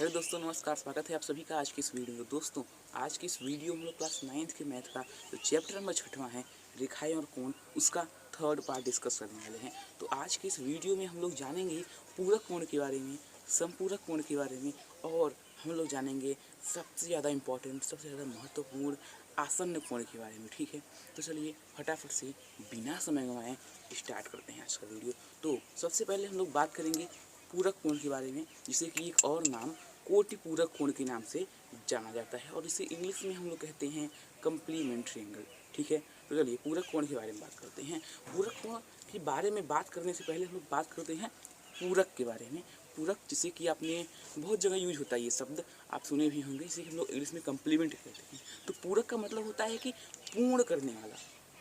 Hello दोस्तों, नमस्कार। स्वागत है आप सभी का आज की इस वीडियो में। दोस्तों, आज की इस वीडियो में हम लोग क्लास 9th के मैथ का जो चैप्टर नंबर 6वां है, रेखाएं और कोण, उसका थर्ड पार्ट डिस्कस करने वाले हैं। तो आज की इस वीडियो में हम लोग जानेंगे पूरक कोण के बारे में, समपूरक कोण के बारे में, और हम लोग जानेंगे सबसे ज़्यादा इम्पोर्टेंट, सबसे ज़्यादा महत्वपूर्ण आसन्न कोण के बारे में। ठीक है, तो चलिए फटाफट से बिना समय गंवाए स्टार्ट करते हैं आज का वीडियो। तो सबसे पहले हम लोग बात करेंगे पूरक कोण के बारे में, जिसे कि एक और नाम कोटि पूरक कोण के नाम से जाना जाता है, और इसे इंग्लिश में हम लोग कहते हैं कम्प्लीमेंट्री एंगल। ठीक है, तो चलिए पूरक कोण के बारे में बात करते हैं। पूरक कोण के बारे में बात करने से पहले हम लोग बात करते हैं पूरक के बारे में। पूरक, जिसे कि आपने बहुत जगह यूज होता है, ये शब्द आप सुने भी होंगे, इसे हम लोग इंग्लिश में कम्प्लीमेंट कहते हैं। तो पूरक का मतलब होता है कि पूर्ण करने वाला।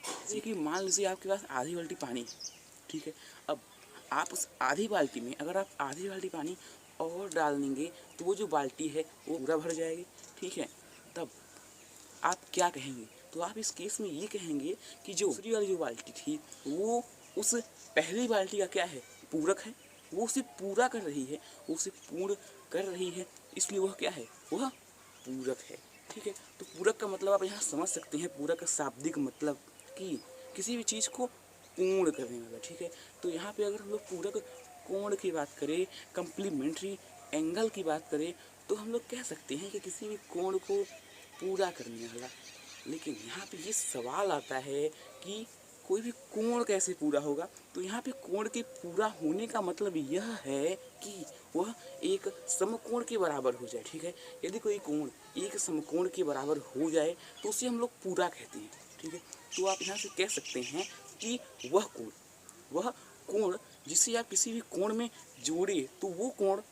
जैसे कि मान लीजिए आपके पास आधी बाल्टी पानी, ठीक है, अब आप उस आधी बाल्टी में अगर आप आधी बाल्टी पानी और डाल देंगे तो वो जो बाल्टी है वो पूरा भर जाएगी। ठीक है, तब आप क्या कहेंगे? तो आप इस केस में ये कहेंगे कि जो दूसरी वाली जो बाल्टी थी वो उस पहली बाल्टी का क्या है, पूरक है। वो उसे पूरा कर रही है, वो उसे पूर्ण कर रही है, इसलिए वह क्या है, वह पूरक है। ठीक है, तो पूरक का मतलब आप यहाँ समझ सकते हैं। पूरक का शाब्दिक मतलब कि किसी भी चीज़ को पूर्ण करने वाला। ठीक है, तो यहाँ पे अगर हम लोग पूरक कोण की बात करें, कम्प्लीमेंट्री एंगल की बात करें, तो हम लोग कह सकते हैं कि किसी भी कोण को पूरा करने वाला। लेकिन यहाँ पे ये सवाल आता है कि कोई भी कोण कैसे पूरा होगा? तो यहाँ पे कोण के पूरा होने का मतलब यह है कि वह एक समकोण के बराबर हो जाए। ठीक है, यदि कोई कोण एक समकोण के बराबर हो जाए तो उसे हम लोग पूरा कहते हैं। ठीक है, तो आप यहाँ से कह सकते हैं कि वह कोण जिसे आप किसी भी कोण में जोड़े तो वो कोण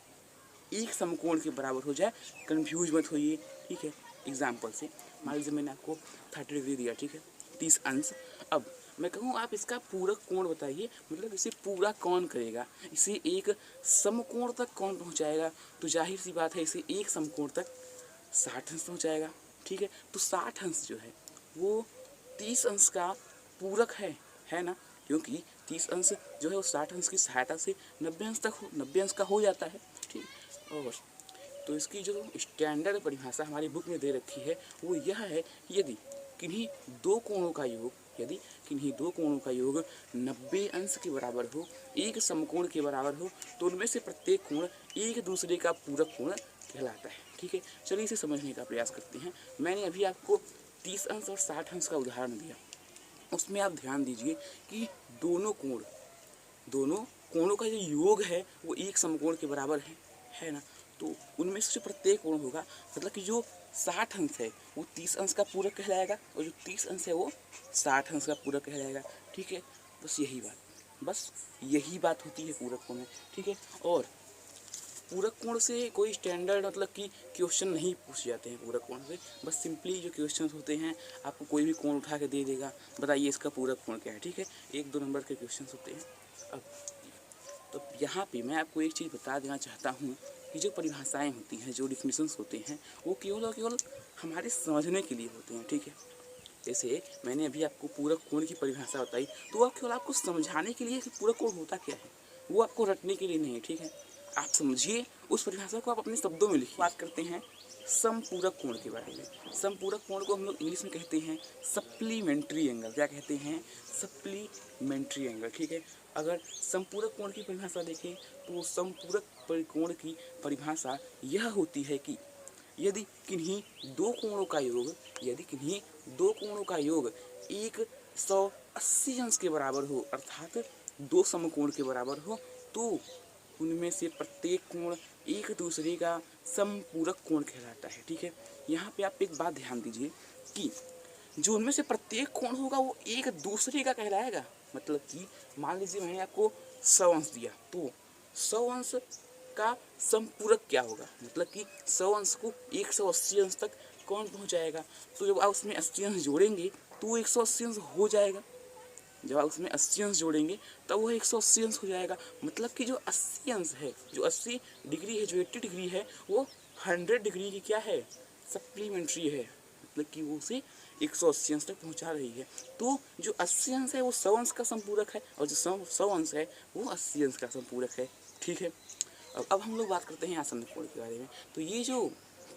एक समकोण के बराबर हो जाए। कंफ्यूज मत होइए। ठीक है, एग्जाम्पल से मान लीजिए मैंने आपको 30 डिग्री दिया, ठीक है, 30 अंश। अब मैं कहूँ आप इसका पूरक कोण बताइए, मतलब इसे पूरा कौन करेगा, इसे एक समकोण तक कौन पहुँचाएगा? तो जाहिर सी बात है, इसे एक समकोण तक 60 अंश पहुँचाएगा। ठीक है, तो 60 अंश जो है वो 30 अंश का पूरक है ना, क्योंकि 30 अंश जो है वो 60 अंश की सहायता से 90 अंश का हो जाता है। ठीक, और तो इसकी जो स्टैंडर्ड परिभाषा हमारी बुक में दे रखी है वो यह है, यदि किन्हीं दो कोणों का योग 90 अंश के बराबर हो, एक समकोण के बराबर हो, तो उनमें से प्रत्येक कोण एक दूसरे का पूरक कोण कहलाता है। ठीक है, चलिए इसे समझने का प्रयास करते हैं। मैंने अभी आपको 30 अंश और 60 अंश का उदाहरण दिया, उसमें आप ध्यान दीजिए कि दोनों कोणों का जो योग है वो एक समकोण के बराबर है ना। तो उनमें से जो प्रत्येक कोण होगा, मतलब कि जो 60 अंश है वो 30 अंश का पूरक कहलाएगा, और जो 30 अंश है वो 60 अंश का पूरक कहलाएगा। ठीक है, बस यही बात होती है पूरक कोण में। ठीक है, और पूरक कोण से कोई स्टैंडर्ड मतलब कि क्वेश्चन नहीं पूछे जाते हैं पूरक कोण से। बस सिंपली जो क्वेश्चन होते हैं, आपको कोई भी कोण उठा के दे देगा, बताइए इसका पूरक कोण क्या है। ठीक है, 1-2 नंबर के क्वेश्चन होते हैं। अब तो यहाँ पे मैं आपको एक चीज़ बता देना चाहता हूँ कि जो परिभाषाएं होती हैं, जो डिफिनेशंस होते हैं, वो केवल और केवल हमारे समझने के लिए होते हैं। ठीक है, जैसे मैंने अभी आपको पूरक कोण की परिभाषा बताई, तो वह केवल आपको समझाने के लिए कि पूरक कोण होता क्या है, वो आपको रटने के लिए नहीं है। ठीक है, आप समझिए उस परिभाषा को, आप अपने शब्दों में लिखिए। बात करते हैं समपूरक कोण के बारे में। समपूरक कोण को हम लोग इंग्लिश में कहते हैं सप्लीमेंट्री एंगल। क्या कहते हैं? Supplementary angle. ठीक है, अगर समपूरक कोण की परिभाषा देखें तो समपूरक कोण की परिभाषा यह होती है कि यदि किन्हीं दो कोणों का योग 180 अंश के बराबर हो, अर्थात दो समकोण के बराबर हो, तो उनमें से प्रत्येक कोण एक दूसरे का समपूरक कोण कहलाता है। ठीक है, यहाँ पे आप एक बात ध्यान दीजिए कि जो उनमें से प्रत्येक कोण होगा वो एक दूसरे का कहलाएगा। मतलब कि मान लीजिए मैंने आपको 100 अंश दिया, तो 100 अंश का समपूरक क्या होगा, मतलब कि 100 अंश को 180 अंश तक कौन पहुंचाएगा? तो जब आप उसमें 80 अंश जोड़ेंगे तो वो 180 अंश हो जाएगा। जब आप उसमें 80 अंश जोड़ेंगे तब वो 180 अंश हो जाएगा। मतलब कि जो 80 अंश है, जो 80 डिग्री है, जो 80 डिग्री है, वो 100 डिग्री की क्या है, सप्लीमेंट्री है। मतलब कि वो उसे 180 अंश तक पहुंचा रही है। तो जो 80 अंश है वो 100 अंश का संपूरक है, और जो 100 अंश है वो 80 अंश का संपूरक है। ठीक है, अब हम लोग बात करते हैं आसन्न कोण के बारे में। तो ये जो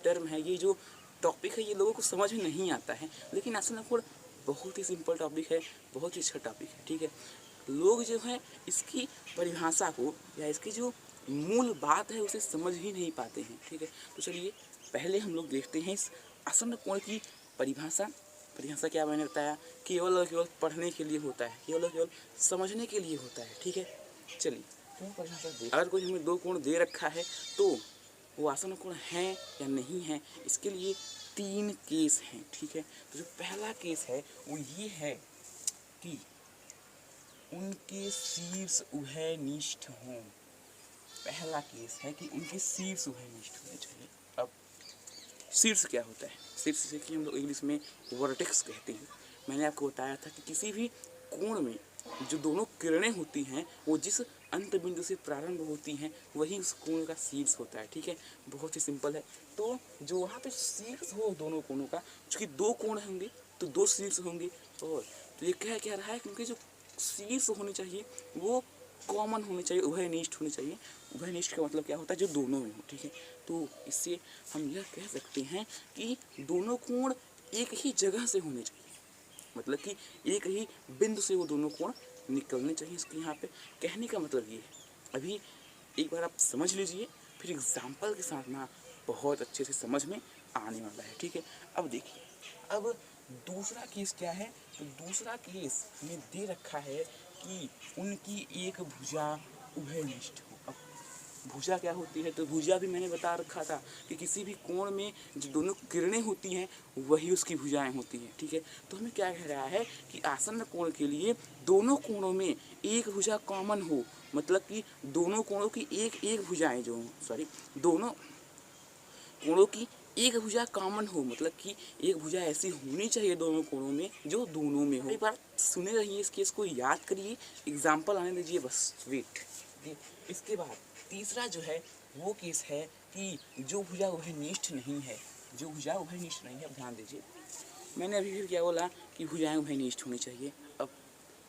टर्म है, ये जो टॉपिक है, ये लोगों को समझ में नहीं आता है, लेकिन आसन्न कोण बहुत ही सिंपल टॉपिक है, बहुत ही अच्छा टॉपिक है, ठीक है। लोग जो है इसकी परिभाषा को या इसकी जो मूल बात है उसे समझ ही नहीं पाते हैं, ठीक है। तो चलिए पहले हम लोग देखते हैं इस आसन्न कोण की परिभाषा। परिभाषा क्या मैंने बताया, केवल और केवल पढ़ने के लिए होता है, केवल और केवल समझने के लिए होता है, ठीक है। चलिए अगर कोई हमें दो कोण दे रखा है तो वो आसन्न कोण है या नहीं है, इसके लिए 3 केस हैं, ठीक है। तो जो पहला केस है वो ये है कि उनके शीर्ष उभयनिष्ठ हों। पहला केस है कि उनके शीर्ष उभयनिष्ठ होने चाहिए। अब शीर्ष क्या होता है? शीर्ष से कि हम लोग इंग्लिश में वर्टेक्स कहते हैं। मैंने आपको बताया था कि किसी भी कोण में जो दोनों किरणें होती हैं वो जिस अंत बिंदु से प्रारंभ होती हैं वही उस कोण का शीर्ष होता है, ठीक है। बहुत ही सिंपल है। तो जो वहाँ पे शीर्ष हो दोनों कोणों का, चूँकि 2 कोण होंगे तो 2 शीर्ष होंगे, और तो ये कह रहा है क्योंकि जो शीर्ष होनी चाहिए वो कॉमन होनी चाहिए, उभयनिष्ठ होनी चाहिए। उभयनिष्ठ का मतलब क्या होता है? जो दोनों में हो, ठीक है। तो इससे हम यह कह सकते हैं कि दोनों कोण एक ही जगह से होने चाहिए, मतलब कि एक ही बिंदु से वो दोनों कोण निकलने चाहिए। इसके यहाँ पे कहने का मतलब ये है। अभी एक बार आप समझ लीजिए, फिर एग्जाम्पल के साथ ना बहुत अच्छे से समझ में आने वाला है, ठीक है। अब देखिए, अब दूसरा केस क्या है? तो दूसरा केस हमें दे रखा है कि उनकी एक भुजा उभयनिष्ठ हो। अब भुजा क्या होती है? तो भुजा भी मैंने बता रखा था कि किसी भी कोण में जो दोनों किरणें होती हैं वही उसकी भुजाएं होती हैं, ठीक है। तो हमें क्या कह रहा है कि आसन्न कोण के लिए दोनों कोणों में एक भुजा कॉमन हो, मतलब कि दोनों कोणों की एक एक भुजाएं जो दोनों कोणों की एक भुजा कॉमन हो, मतलब कि एक भुजा ऐसी होनी चाहिए दोनों कोणों में जो दोनों में हो। एक बार सुने रहिए, इस केस को याद करिए, एग्जाम्पल आने दीजिए, बस वेट। इसके बाद तीसरा जो है वो केस है कि जो भुजा उभयनिष्ठ नहीं है, जो भुजा उभयनिष्ठ नहीं है। अब ध्यान दीजिए, मैंने अभी फिर क्या बोला कि भुजाएं उभयनिष्ठ होनी चाहिए। अब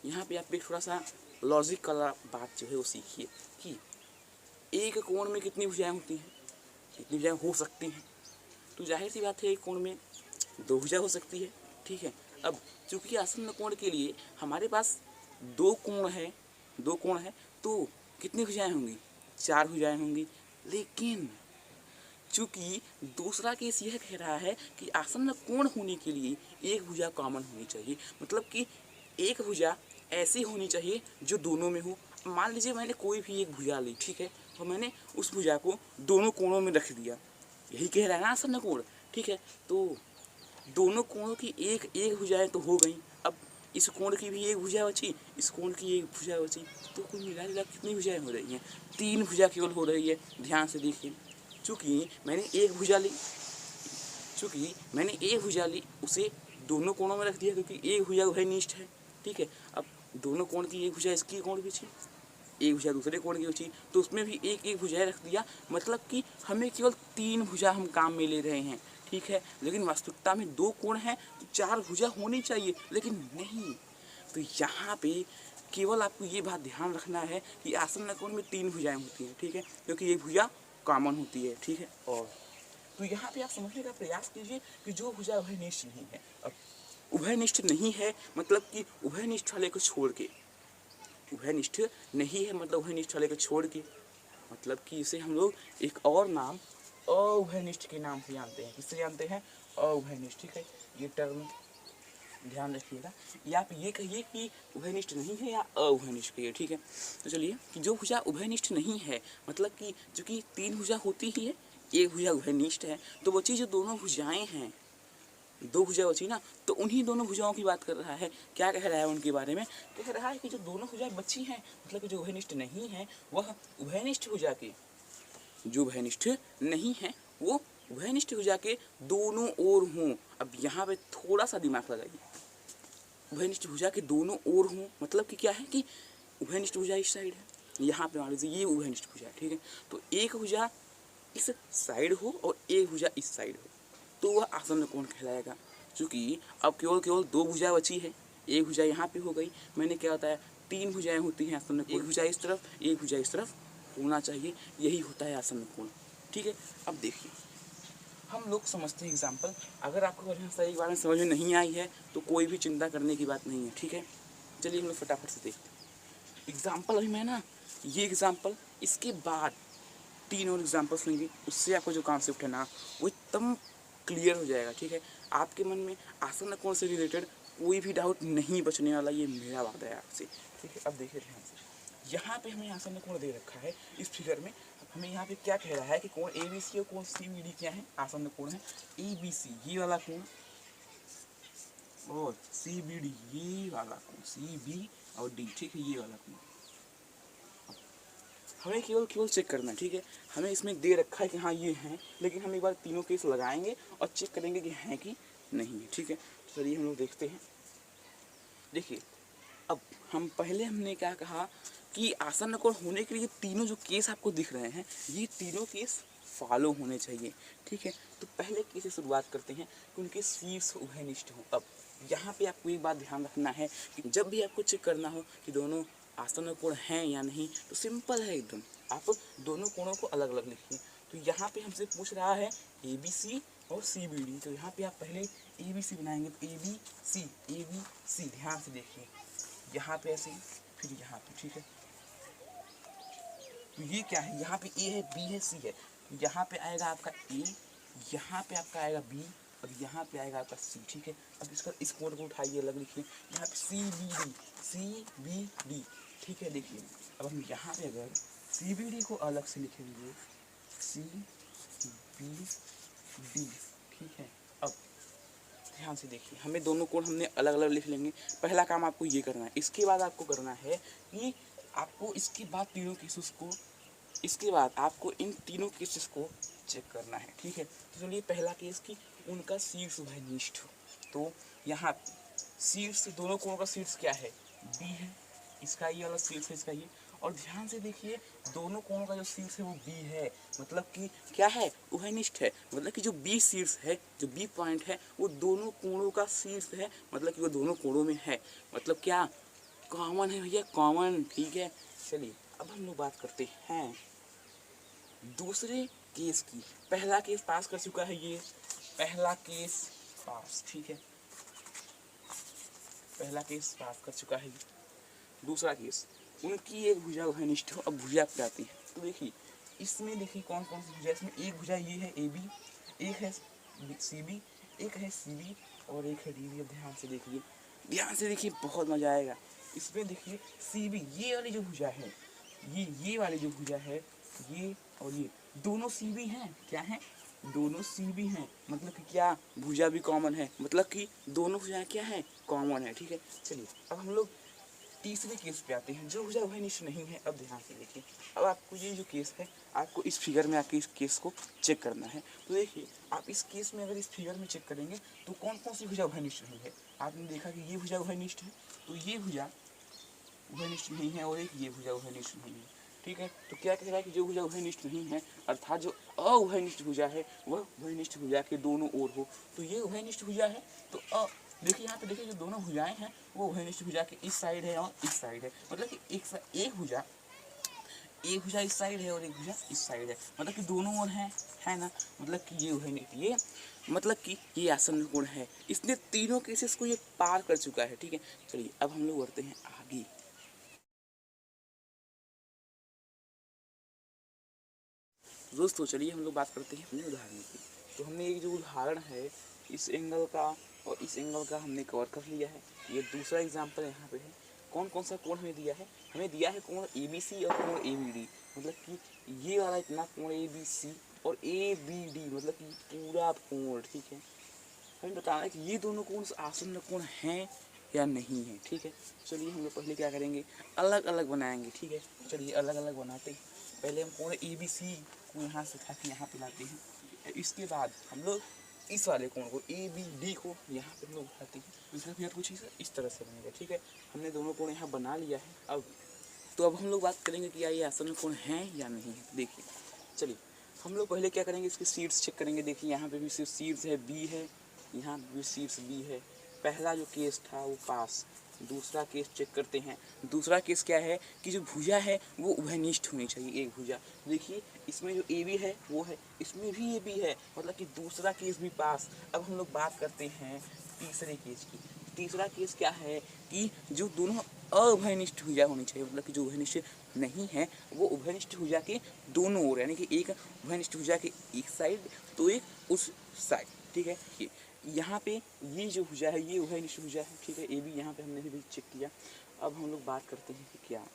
यहाँ पे आप एक थोड़ा सा लॉजिक वाला बात जो है वो सीखिए कि एक कोण में कितनी भुजाएं होती हैं, कितनी भुजाएं हो सकती हैं। तो जाहिर सी बात है एक कोण में 2 भुजा हो सकती है, ठीक है। अब चूंकि आसन्न कोण के लिए हमारे पास 2 कोण है तो कितनी भुजाएं होंगी? 4 भुजाएं होंगी। लेकिन चूंकि दूसरा केस यह कह रहा है कि आसन्न कोण होने के लिए एक भुजा कॉमन होनी चाहिए, मतलब कि एक भुजा ऐसी होनी चाहिए जो दोनों में हो। मान लीजिए मैंने कोई भी एक भुजा ली, ठीक है, और मैंने उस भुजा को दोनों कोणों में रख दिया, यही कह रहा है ना आसन्न कोण, ठीक है। तो दोनों कोणों की एक एक भुजाएं तो हो गई। अब इस कोण की भी एक भुजा बची, इस कोण की एक भुजा बची, तो कुल मिला जुला कितनी भुजाएं हो रही हैं? 3 भुजा केवल हो रही है। ध्यान से देखिए, चूँकि मैंने एक भुजा ली उसे दोनों कोणों में रख दिया, क्योंकि एक भुजा उभयनिष्ठ है, ठीक है। अब दोनों कोण की एक भुजा इसकी कोण की बची, एक भुजा दूसरे कोण की बची, तो उसमें भी एक एक भुजा रख दिया, मतलब कि हमें केवल 3 भुजा हम काम में ले रहे हैं, ठीक है। लेकिन वास्तविकता में 2 कोण हैं तो 4 भुजा होनी चाहिए, लेकिन नहीं। तो यहाँ पे केवल आपको ये बात ध्यान रखना है कि आसन्न कोण में 3 भुजाएं होती हैं, ठीक है, क्योंकि एक भुजा कॉमन होती है, ठीक है। और तो यहाँ पे आप समझने का प्रयास कीजिए कि जो भुजा उभयनिष्ठ नहीं है, अब उभयनिष्ठ नहीं है मतलब कि उभयनिष्ठ वाले को छोड़ के, उभयनिष्ठ नहीं है मतलब उभयनिष्ठ वाले को छोड़ के, मतलब कि इसे हम लोग एक और नाम अउभयनिष्ठ के नाम से जानते हैं। किससे जानते हैं? अउभयनिष्ठ, ठीक है। ये टर्म ध्यान रखिएगा, या आप ये कहिए कि उभयनिष्ठ नहीं है या अउभयनिष्ठ कहिए, ठीक है। तो चलिए कि जो भुजा उभयनिष्ठ नहीं है, मतलब कि जो कि 3 भुजा होती ही है, एक भुजा उभयनिष्ठ है, तो बची जो दोनों भुजाएं हैं, 2 भुजा बची ना, तो उन्हीं दोनों भुजाओं की बात कर रहा है। क्या कह रहा है उनके बारे में? कह रहा है कि जो दोनों भुजाएं बची हैं, मतलब कि जो उभयनिष्ठ नहीं है वह उभयनिष्ठ भुजा की, जो उभयनिष्ठ नहीं है वो उभयनिष्ठ भुजा के दोनों ओर हों। अब यहाँ पे थोड़ा सा दिमाग लगाइए, उभयनिष्ठ भुजा के दोनों ओर हों मतलब कि क्या है कि उभयनिष्ठ भुजा इस साइड है, यहाँ पे मान लीजिए ये उभयनिष्ठ भुजा है, ठीक है। तो एक भुजा इस साइड हो और एक भुजा इस साइड हो, तो वह आसन्न कोण कहलाएगा। चूँकि अब केवल 2 भुजा बची है, एक भुजा यहाँ पे हो गई, मैंने क्या बताया 3 भुजाएं होती हैं आसन्न कोण, एक भुजा इस तरफ एक भुजा इस तरफ होना चाहिए, यही होता है आसन्न कोण। ठीक है, अब देखिए हम लोग समझते हैं एग्जाम्पल। अगर आपको परिभाषा एक बार में समझ में नहीं आई है तो कोई भी चिंता करने की बात नहीं है। ठीक है, चलिए हम लोग फटाफट से देखते हैं एग्जाम्पल। अभी मैं ना ये एग्जाम्पल, इसके बाद 3 और एग्जाम्पल्स लेंगे, उससे आपको जो कॉन्सेप्ट है ना वो एकदम क्लियर हो जाएगा। ठीक है, आपके मन में आसन्न कोण से रिलेटेड कोई भी डाउट नहीं बचने वाला, ये मेरा वादा है आपसे। ठीक है, अब देखिए ध्यान से, यहाँ पे हमें आसन्न कोण दे रखा है इस फिगर में। हमें यहाँ पे क्या कह रहा है कि कोण ए बी सी और कोण सी बी डी क्या है, आसन्न कोण है। ए बी सी ये वाला कोण और सी बी डी ये वाला कोण, सी बी और डी। ठीक है, ये वाला कोण हमें केवल चेक करना है। ठीक है, हमें इसमें दे रखा है कि हाँ ये हैं, लेकिन हम एक बार तीनों केस लगाएंगे और चेक करेंगे कि हैं कि नहीं है। ठीक है, तो चलिए हम लोग देखते हैं। देखिए अब हम पहले हमने क्या कहा कि आसन्न कोण होने के लिए तीनों जो केस आपको दिख रहे हैं, ये तीनों केस फॉलो होने चाहिए। ठीक है, तो पहले केस से शुरुआत करते हैं कि उनके शीर्ष उभयनिष्ठ हों। अब यहाँ पे आपको एक बात ध्यान रखना है कि जब भी आपको चेक करना हो कि दोनों आसन्न कोण हैं या नहीं, तो सिंपल है एकदम, आप दोनों कोणों को अलग अलग लिखिए। तो यहाँ पे हमसे पूछ रहा है ए बी सी और सी बी डी, तो यहाँ पे आप पहले ए बी सी बनाएंगे, तो ए बी सी ध्यान से देखिए, यहाँ पे ऐसे फिर यहाँ पे। ठीक है, तो ये क्या है, यहाँ पे ए है, बी है, सी है, तो यहाँ पे आएगा आपका ए, यहाँ पे आपका आएगा बी और यहाँ पे आएगा आपका सी। ठीक है, अब इसका इस कोण को उठाइए, अलग लिखिए, यहाँ पे सी बी डी। ठीक है, देखिए अब हम यहाँ पे अगर सी बी डी को अलग से लिखेंगे, सी बी डी। ठीक है, अब ध्यान से देखिए, हमें दोनों कोण हमने अलग अलग लिख लेंगे। पहला काम आपको ये करना है। इसके बाद आपको करना है कि आपको इसके बाद तीनों केसेस को, इसके बाद आपको इन तीनों केसेस को चेक करना है। ठीक है, तो चलिए पहला केस कि उनका शीर्ष उभयनिष्ठ हो। तो यहाँ शीर्ष, दोनों कोणों का शीर्ष क्या है, बी है, इसका ये वाला शीर्ष है, इसका ये। और ध्यान से देखिए, दोनों कोणों का जो शीर्ष है वो बी है, मतलब कि क्या है, उभयनिष्ठ है। मतलब कि जो बी शीर्ष है, जो बी पॉइंट है, वो दोनों कोणों का शीर्ष है, मतलब कि वो दोनों कोणों में है। मतलब क्या, कॉमन है भैया, कॉमन। ठीक है, चलिए अब हम लोग बात करते हैं दूसरे केस की। पहला केस पास कर चुका है, ये पहला केस पास। ठीक है, पहला केस पास कर चुका है। दूसरा केस, उनकी एक भुजा उभयनिष्ठ हो। अब भुजा क्या आती है, तो देखिए इसमें देखिए कौन कौन सी भुजा, इसमें एक भुजा ये है ए बी, एक है सी बी, एक है सी बी और एक है डी बी। अब ध्यान से देखिए, ध्यान से देखिए, बहुत मजा आएगा। इसमें देखिए सी बी, ये वाली जो भुजा है, ये वाली जो भुजा है, ये और ये दोनों सी बी हैं। क्या है, दोनों सी बी हैं, मतलब कि क्या, भुजा भी कॉमन है, मतलब कि दोनों भुजाएं क्या है, कॉमन है। ठीक है, चलिए अब हम लोग तीसरे केस पे आते हैं, जो भुजा उभयनिष्ठ नहीं है। अब ध्यान से देखिए, अब आपको ये जो केस है, आपको इस फिगर में आके इस केस को चेक करना है। तो देखिए आप इस केस में अगर इस फिगर में चेक करेंगे तो कौन कौन सी भुजा उभयनिष्ठ नहीं है। आपने देखा कि ये भुजा उभयनिष्ठ है, तो ये भुजा उभयनिष्ठ नहीं है, और एक ये भुजा उभयनिष्ठ नहीं है। ठीक है, तो क्या कह रहा है कि जो भुजा उभयनिष्ठ नहीं है, अर्थात जो अउभयनिष्ठ भुजा है वह उभयनिष्ठ भुजा के दोनों ओर हो। तो ये उभयनिष्ठ भुजा है, तो देखिए यहाँ पे देखिए जो दोनों भुजाएं हैं वो उभयनिष्ठ भुजा के इस साइड है और इस साइड है। मतलब कि एक भुजा इस साइड है और एक भुजा इस साइड है, मतलब कि दोनों ओर है ना। मतलब कि ये उभयनिष्ठ, ये मतलब कि ये आसन्न कोण है। इसने तीनों केसेस को ये पार कर चुका है। ठीक है, चलिए अब हम लोग बढ़ते हैं आगे। दोस्तों चलिए हम लोग बात करते हैं अपने उदाहरण की। तो हमने एक जो उदाहरण है, इस एंगल का और इस एंगल का हमने कवर कर लिया है। ये दूसरा एग्जांपल यहाँ पे है। कौन कौन सा कोण हमें दिया है, हमें दिया है कोण ए बी सी और कोण ए बी डी। मतलब कि ये वाला इतना कोण ए बी सी और ए बी डी, मतलब कि पूरा कोण। ठीक है, हमें बताना है कि ये दोनों कोण आसन्न कोण हैं या नहीं है। ठीक है, चलिए हम लोग पहले क्या करेंगे, अलग अलग बनाएंगे। ठीक है, चलिए अलग अलग बनाते हैं। पहले हम कोण ए बी सी को यहाँ से उठा के यहाँ पे लाते हैं। इसके बाद हम लोग इस वाले कोण को ए बी डी को यहाँ पे हम लोग उठाते हैं। तो इसका फिर कुछ इस तरह से बनेगा। ठीक है, हमने दोनों कोण यहाँ बना लिया है। अब हम लोग बात करेंगे कि ये आसन्न कोण हैं या नहीं है। देखिए चलिए हम लोग पहले क्या करेंगे, इसके शीर्ष चेक करेंगे। देखिए यहाँ पे भी सिर्फ शीर्ष है बी है, यहाँ भी शीर्ष बी है। पहला जो केस था वो पास, दूसरा केस चेक करते हैं। दूसरा केस क्या है कि जो भुजा है वो उभयनिष्ठ होनी चाहिए, एक भुजा। देखिए इसमें जो ए बी है वो है, इसमें भी ए बी है, मतलब कि दूसरा केस भी पास। अब हम लोग बात करते हैं तीसरे केस की। तीसरा केस क्या है कि जो दोनों अउभयनिष्ठ भुजा होनी चाहिए, मतलब कि जो उभयनिष्ठ नहीं है वो उभयनिष्ठ भुजा के दोनों ओर, यानी कि एक उभयनिष्ठ भुजा के एक साइड तो एक उस साइड, ठीक है। यहाँ पे ये जो भुजा है ये उभयनिष्ठ भुजा है, ठीक है। ए बी यहाँ पे हमने भी चेक किया। अब हम लोग बात करते हैं कि क्या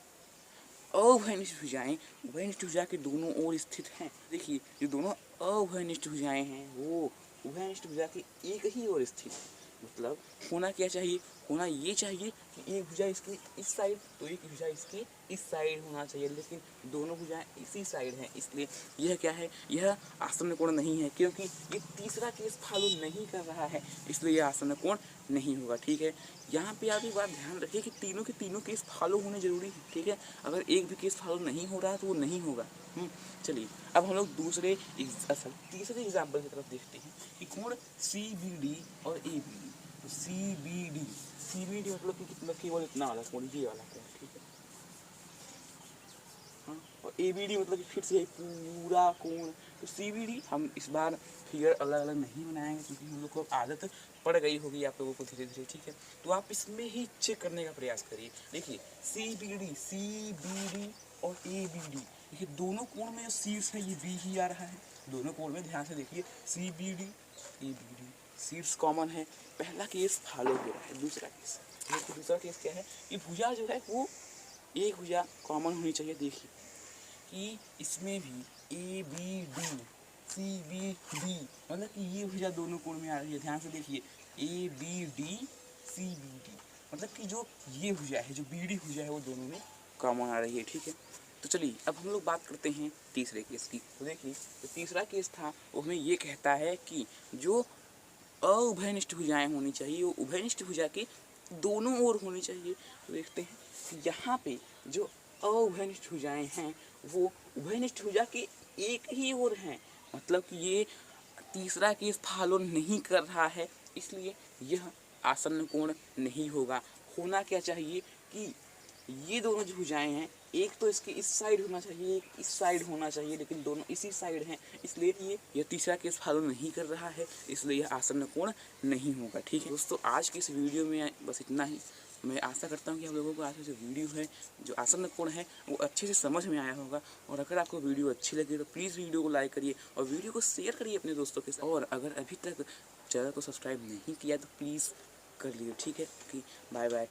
अउभयनिष्ठ भुजाएं उभयनिष्ठ भुजा के दोनों ओर स्थित हैं। देखिए जो दोनों अउभयनिष्ठ भुजाएं हैं वो उभयनिष्ठ भुजा के एक ही ओर स्थित है। मतलब होना क्या चाहिए, होना ये चाहिए कि एक भुजा इसकी इस साइड तो एक भुजा इसकी इस साइड होना चाहिए, लेकिन दोनों भुजाएं इसी साइड हैं, इसलिए यह क्या है, यह आसन्न कोण नहीं है, क्योंकि ये तीसरा केस फॉलो नहीं कर रहा है, इसलिए यह आसन्न कोण नहीं होगा, ठीक है। यहाँ पे आप एक बात ध्यान रखिए कि तीनों के तीनों केस फॉलो होने जरूरी है, ठीक है। अगर एक भी केस फॉलो नहीं हो रहा तो वो नहीं होगा। चलिए अब हम लोग तीसरे एग्जाम्पल की तरफ देखते हैं कि कोण सी बी डी और ए बी डी। तो सी बी डी मतलब कि कितना, केवल इतना वाला कोण, ये वाला कोण, ठीक है। हाँ, और ए बी डी मतलब कि फिर से पूरा कोण। तो सी बी डी हम इस बार फिगर अलग अलग नहीं बनाएंगे क्योंकि हम लोग को आदत पड़ गई होगी आप लोगों को धीरे धीरे, ठीक है। तो आप इसमें ही चेक करने का प्रयास करिए। देखिए सी बी डी और ए बी डी, देखिए दोनों कोण में जो शीर्ष है ये बी ही आ रहा है। दोनों कोण में ध्यान से देखिए C B D A B D, शीर्ष कॉमन है। पहला केस फॉलो हो रहा है। दूसरा केस, देखिए दूसरा केस क्या है कि भुजा जो है वो एक भुजा कॉमन होनी चाहिए। देखिए कि इसमें भी A B D C B D, मतलब कि ये भुजा दोनों कोण में आ रही है। ध्यान से देखिए A B D C B D, मतलब कि जो ये भुजा है, जो बी डी भुजा है वो दोनों में कॉमन आ रही है, ठीक है। तो चलिए अब हम लोग बात करते हैं तीसरे केस की। तो देखिए जो तीसरा केस था वो हमें ये कहता है कि जो अउभयनिष्ठ भुजाएं होनी चाहिए वो उभयनिष्ठ भुजा के दोनों ओर होनी चाहिए। तो देखते हैं कि यहाँ पे जो अउभयनिष्ठ भुजाएं हैं वो उभयनिष्ठ भुजा के एक ही ओर हैं, मतलब कि ये तीसरा केस फॉलो नहीं कर रहा है, इसलिए यह आसन्न कोण नहीं होगा। होना क्या चाहिए कि ये दोनों जो भुजाएं हैं एक तो इसके इस साइड होना चाहिए, एक इस साइड होना चाहिए, लेकिन दोनों इसी साइड हैं, इसलिए ये तीसरा केस फॉलो नहीं कर रहा है, इसलिए यह आसन्न कोण नहीं होगा, ठीक है। दोस्तों आज की इस वीडियो में बस इतना ही। मैं आशा करता हूँ कि आप लोगों को आज की जो वीडियो है, जो आसन्न कोण है वो अच्छे से समझ में आया होगा। और अगर आपको वीडियो अच्छी लगी तो प्लीज़ वीडियो को लाइक करिए और वीडियो को शेयर करिए अपने दोस्तों के साथ। और अगर अभी तक चैनल को सब्सक्राइब नहीं किया तो प्लीज़ कर लीजिए, ठीक है। कि बाय बाय।